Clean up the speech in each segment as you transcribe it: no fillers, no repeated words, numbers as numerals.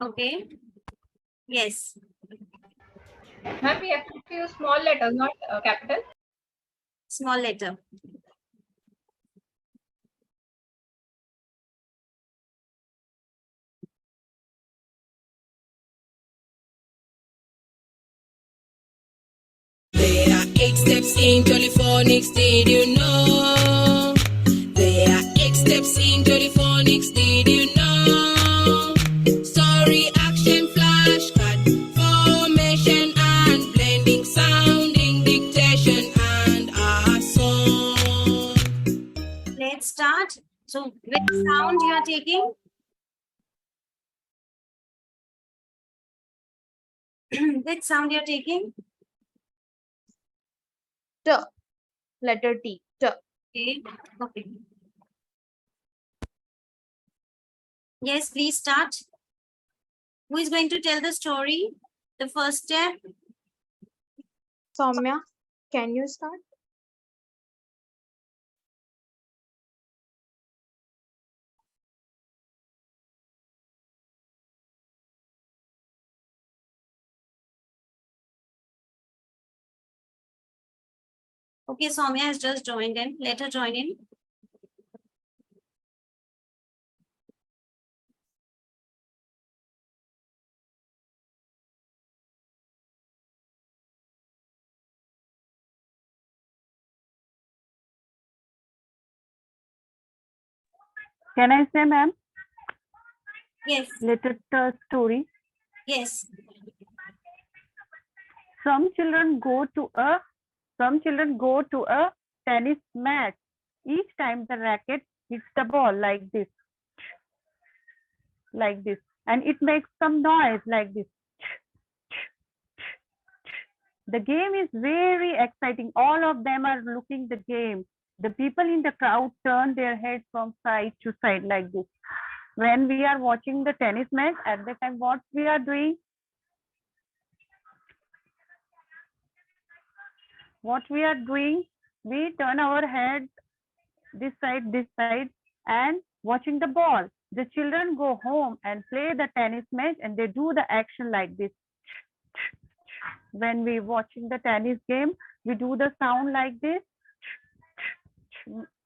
Okay. Yes. Ma'am, we have to use small letters, not capital. Small letter. There are 8 steps in JollyPhonics, did you know? There are 8 steps in JollyPhonics, did you know? Story, action, flashcard, formation and blending, sounding, dictation and a song. Let's start. So which sound you are taking? Which sound you are taking? T. Letter T. T. Okay. Okay. Yes, please start. Who is going to tell the story? The first step. Soumya, can you start? Okay, Soumya has just joined in. Let her join in. Can I say, ma'am? Yes. Little story. Yes. Some children go to a tennis match. Each time the racket hits the ball like this, and it makes some noise like this. The game is very exciting. All of them are looking the game. The people in the crowd turn their heads from side to side like this. When we are watching the tennis match, at the time, what we are doing? We turn our head this side, and watching the ball. The children go home and play the tennis match, and they do the action like this. When we watching the tennis game, we do the sound like this.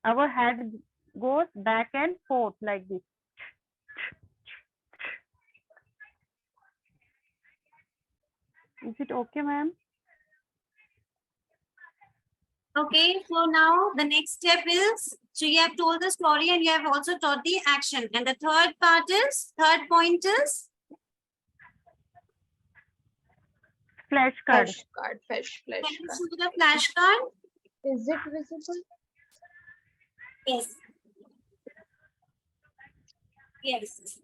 Our head goes back and forth like this. Is it okay, ma'am? Okay, so now the next step is, so you have told the story and you have also taught the action. And the third point is? Flashcard. Can you see the flashcard? Is it visible? Yes. Yes.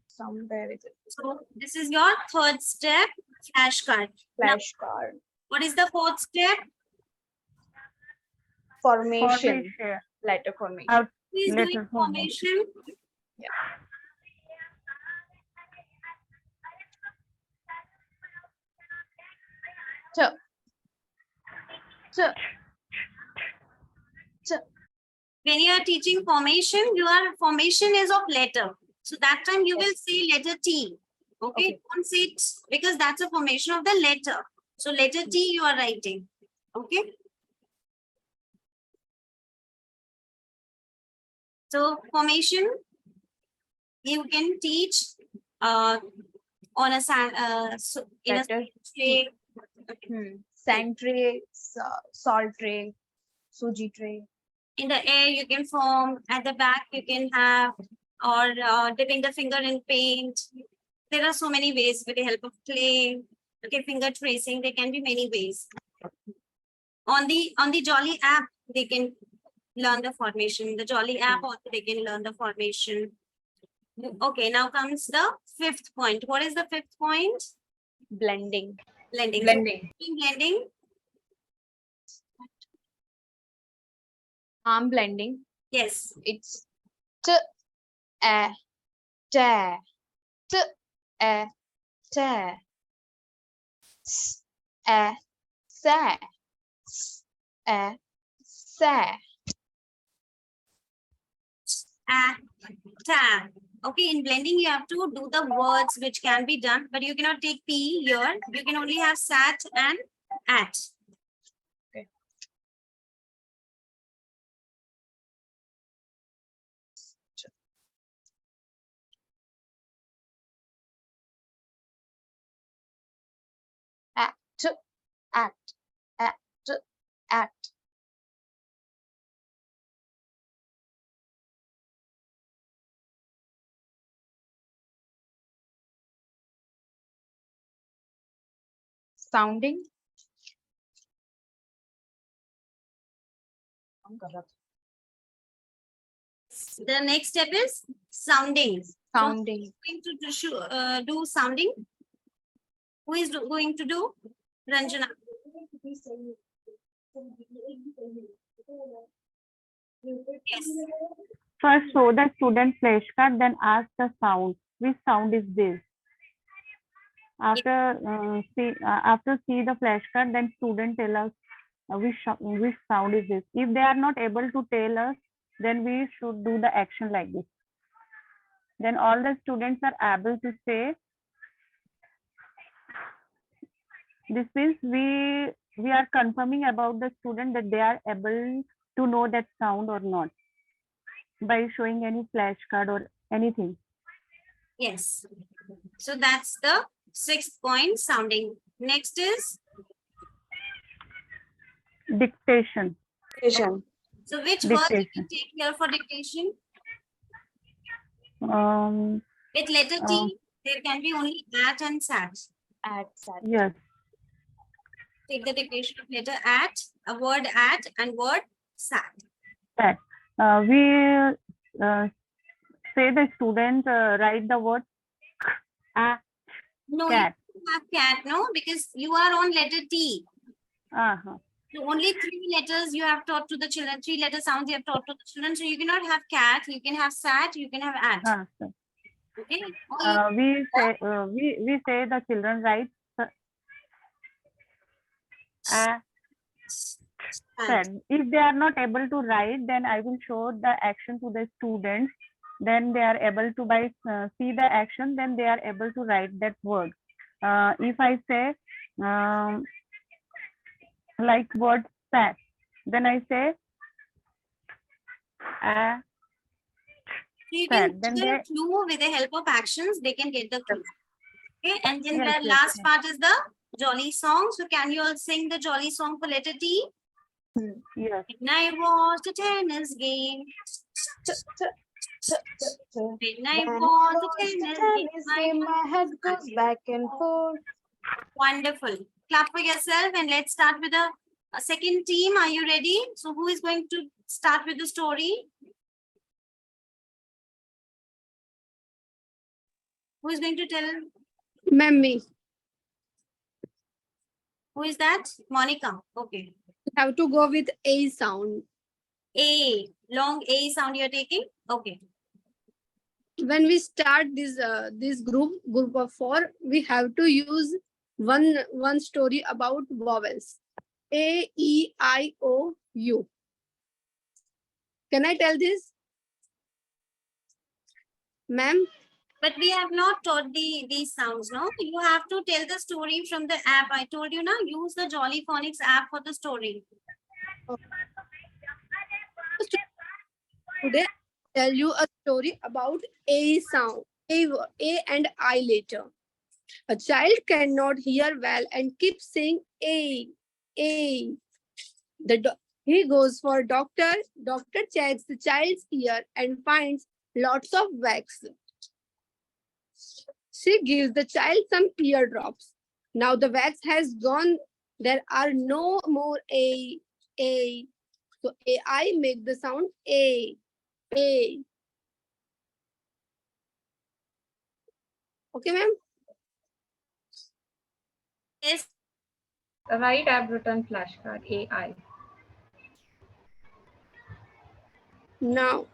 Somewhere is it? So this is your third step, flashcard. Flashcard. What is the fourth step? Formation. Letter formation. Please do formation. Yeah. When you are teaching formation, your formation is of letter. So that time you will say letter T. Okay? Don't say it because that's a formation of the letter. So letter T you are writing. Okay? So formation you can teach on a in a tray. Sand tray, salt tray, suji tray. In the air you can form, at the back you can have, or dipping the finger in paint. There are so many ways with the help of clay. Okay, finger tracing, there can be many ways. On the Jolly app, they can learn the formation. The Jolly app also they can learn the formation. Okay, now comes the fifth point. What is the fifth point? Blending. Blending. Blending. Arm blending. Yes. It's t a ta t a ta s a sa s a sa Ta. Okay, in blending, you have to do the words which can be done, but you cannot take P here. You can only have sat and at. Okay. At, at, at, at. Sounding. The next step is sounding. Sounding. So, who is going to do sounding? Who is going to do? Ranjana. Yes. First, show the student flashcard, then ask the sound. Which sound is this? After see the flashcard, then student tell us which sound is this. If they are not able to tell us, then we should do the action like this. Then all the students are able to say. This means we are confirming about the student that they are able to know that sound or not by showing any flashcard or anything. Yes. So that's the 6th point, sounding. Next is Dictation. so which word you Dictation. can take here for dictation? Um, With letter T, there can be only at and sat. At, sat. yes. Take the dictation of letter at, a word at, and word sat. That we say the student write the word No, cat. you don't have cat, no, because you are on letter T. Uh-huh. So only 3 letters you have taught to the children, 3 letter sounds you have taught to the children. So you cannot have cat, you can have sat, you can have at. Uh-huh. Okay. Or We say the children write at. said. If they are not able to write, then I will show the action to the students. Then they are able to see the action. Then they are able to write that word. If I say like word sat, then I say You sat. can Then get they a clue with the help of actions. They can get the clue. Okay, and then Yes, the yes, last yes. part is the jolly song. So can you all sing the jolly song for letter T? yes. When I watched a tennis game. When I watched a tennis game, My head goes back and forth. Wonderful. Clap for yourself and let's start with a second team. Are you ready? So who is going to start with the story? Who is going to tell? Ma'am, Who is that? Monica. Okay. have to go with A sound. A. Long A sound you're taking? Okay. When we start this group of 4, we have to use one story about vowels. A, E, I, O, U. Can I tell this? Ma'am, But we have not taught these sounds, no? You have to tell the story from the app. I told you now, use the JollyPhonics app for the story. today I'll tell you a story about A sound. A and I later. A child cannot hear well and keeps saying A, A. He goes for doctor. Doctor checks the child's ear and finds lots of wax. She gives the child some ear drops. Now the wax has gone. There are no more A. So I make the sound A. Okay, ma'am? Yes. Right, I've written flashcard AI. Now,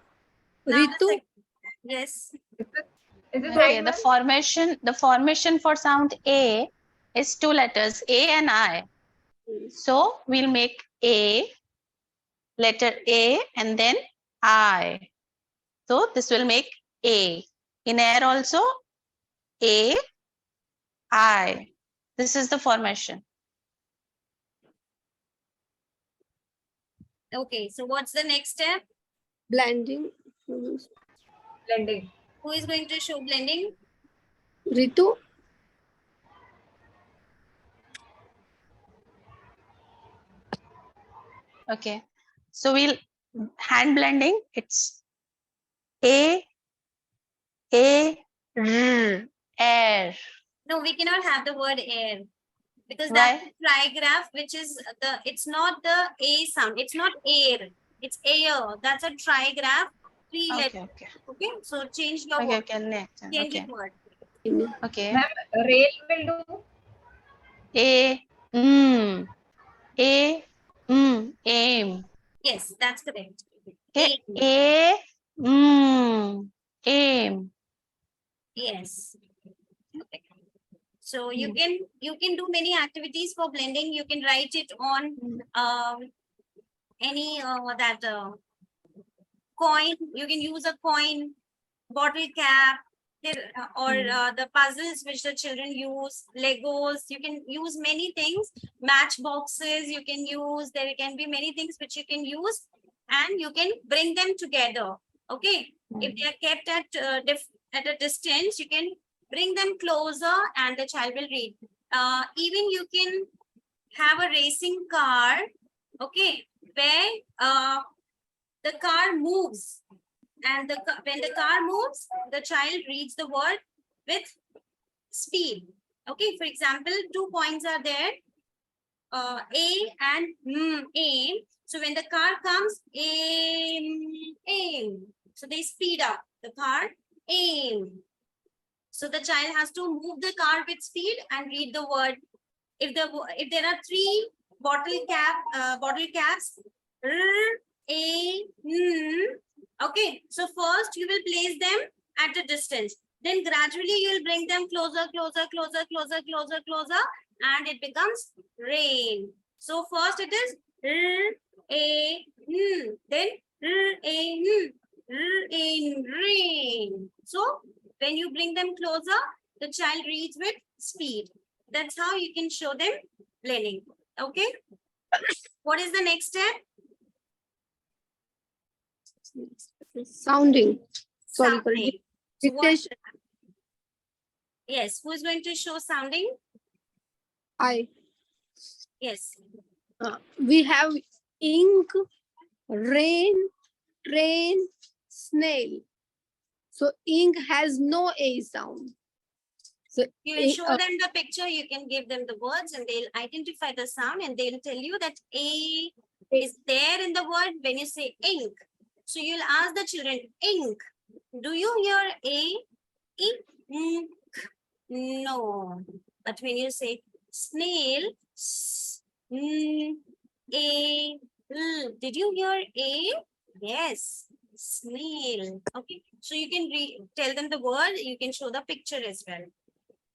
Now Ritu, yes. Is this Okay, right? the formation for sound A is 2 letters, A and I. So we'll make A, letter A, and then I. So this will make A. In air also, A, I. This is the formation. Okay, so what's the next step? Blending. Blending. Who is going to show blending? Ritu. Okay. So we'll hand blending. It's A, R, air. No, we cannot have the word air because Why? that's a trigraph, which is it's not the A sound. It's not air. It's air. That's a trigraph. Three letters. Okay, okay. Okay, so change your Okay, word. okay, next. Change Okay. it word. Okay. Ma'am, rail will do. A, A, aim. Yes, that's correct. Okay. Aim. Aim. Yes. Okay. So you can do many activities for blending. You can write it on any that coin. You can use a coin, bottle cap, or the puzzles which the children use, Legos. You can use many things. Matchboxes you can use. There can be many things which you can use, and you can bring them together. Okay, if they are kept at a distance, you can bring them closer, and the child will read. Even you can have a racing car. Okay, where the car moves, and when the car moves, the child reads the word with speed. Okay, for example, 2 points are there, A and aim. So when the car comes, aim. So they speed up the car, aim. So the child has to move the car with speed and read the word. If there are 3 bottle caps, okay. So first you will place them at a distance. Then gradually you will bring them closer, and it becomes rain. So first it is then rain. So when you bring them closer, the child reads with speed. That's how you can show them blending. Okay. What is the next step? Sounding. Sorry, Sounding. So what, dictation. yes, who is going to show sounding? I. Yes. We have ink, rain, train, snail. So ink has no A sound. So You will show them the picture, you can give them the words, and they'll identify the sound, and they'll tell you that A is there in the word when you say ink. So you'll ask the children, ink. Do you hear A? Ink? No. But when you say snail, A, did you hear A? Yes, snail. Okay, so you can tell them the word, you can show the picture as well.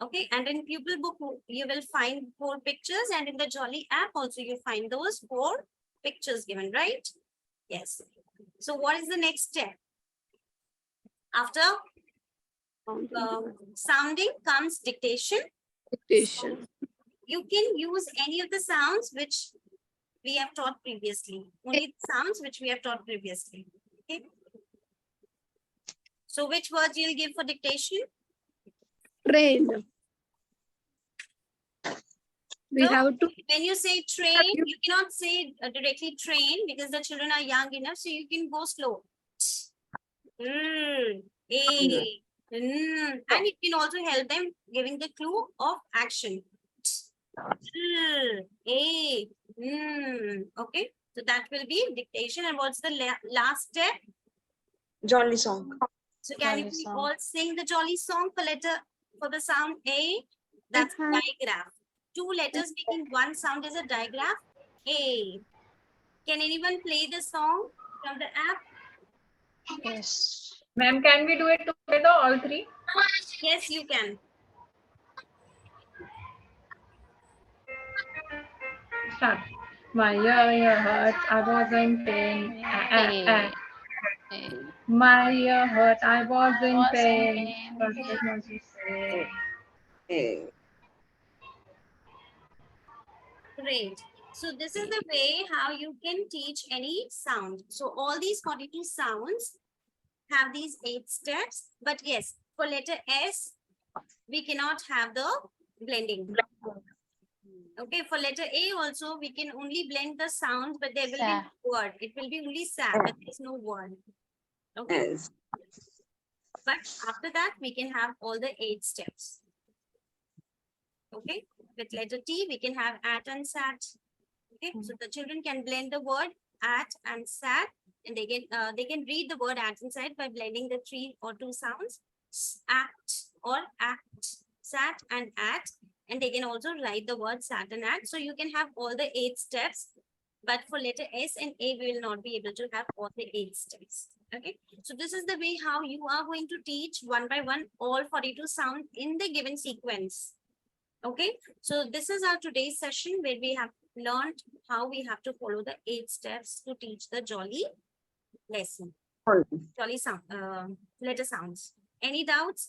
Okay, and in pupil book, you will find 4 pictures, and in the Jolly app also you find those 4 pictures given, right? Yes. So what is the next step? After sounding comes dictation. dictation. You can use any of the sounds which we have taught previously. Only the sounds which we have taught previously. Okay. So which words you'll give for dictation? Train. We So, have to. when you say train, you cannot say directly train because the children are young enough, so you can go slow. And it can also help them giving the clue of action. Okay, so that will be dictation. And what's the last step? Jolly song. So can Jolly you song. all sing the jolly song for the sound A? That's a digraph. 2 letters making one sound is a digraph. A. Can anyone play the song from the app? Yes. Ma'am, can we do it together, all 3? Yes, you can. Start. My hearts, I was in pain. My ear hurt. I was in was in pain. pain. But it was to say. A. Great. So this is the way how you can teach any sound. So all these 42 sounds have these 8 steps. But yes, for letter S, we cannot have the blending. Okay, for letter A also, we can only blend the sound, but there will be Sa. no word. It will be only sa, but there's no word. Okay, S. but after that, we can have all the 8 steps. Okay, with letter T, we can have at and sat. Okay, so the children can blend the word at and sat, and they can read the word at and sat by blending the 3 or 2 sounds, act or act, sat and at, and they can also write the word sat and at. So you can have all the 8 steps, but for letter S and A, we will not be able to have all the 8 steps. Okay, so this is the way how you are going to teach one by one all 42 sounds in the given sequence. Okay, so this is our today's session where we have learned how we have to follow the 8 steps to teach the Jolly lesson. Jolly sound, letter sounds. Any doubts?